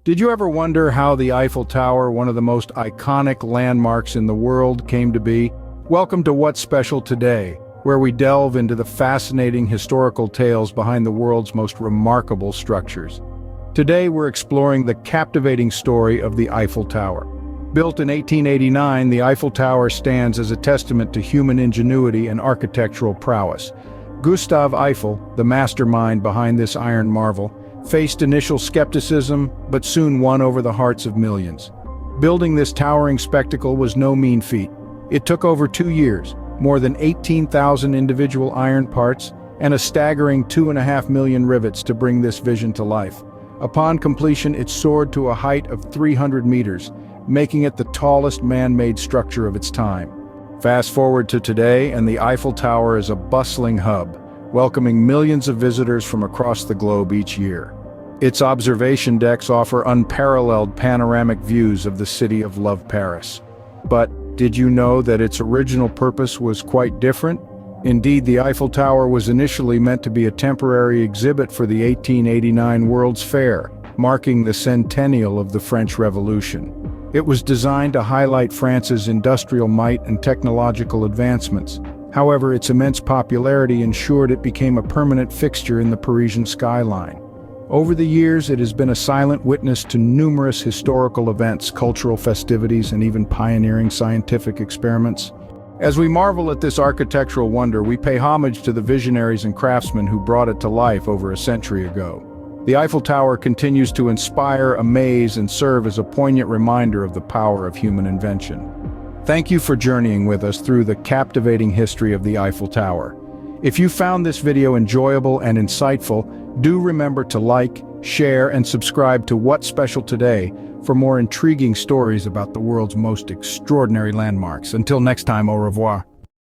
Did you ever wonder how the Eiffel Tower, one of the most iconic landmarks in the world, came to be? Welcome to What's Special Today, where we delve into the fascinating historical tales behind the world's most remarkable structures. Today we're exploring the captivating story of the Eiffel Tower. Built in 1889, the Eiffel Tower stands as a testament to human ingenuity and architectural prowess. Gustave Eiffel, the mastermind behind this iron marvel, faced initial skepticism but soon won over the hearts of millions. Building this towering spectacle was no mean feat. It took over 2 years, more than 18,000 individual iron parts, and a staggering 2.5 million rivets to bring this vision to life. Upon completion, it soared to a height of 300 meters, making it the tallest man-made structure of its time. Fast forward to today, and the Eiffel Tower is a bustling hub, welcoming millions of visitors from across the globe each year. Its observation decks offer unparalleled panoramic views of the city of love, Paris. But did you know that its original purpose was quite different? Indeed, the Eiffel Tower was initially meant to be a temporary exhibit for the 1889 World's Fair, marking the centennial of the French Revolution. It was designed to highlight France's industrial might and technological advancements. However, its immense popularity ensured it became a permanent fixture in the Parisian skyline. Over the years, it has been a silent witness to numerous historical events, cultural festivities, and even pioneering scientific experiments. As we marvel at this architectural wonder, we pay homage to the visionaries and craftsmen who brought it to life over a century ago. The Eiffel Tower continues to inspire, amaze, and serve as a poignant reminder of the power of human invention. Thank you for journeying with us through the captivating history of the Eiffel Tower. If you found this video enjoyable and insightful, do remember to like, share, and subscribe to What's Special Today for more intriguing stories about the world's most extraordinary landmarks. Until next time, au revoir.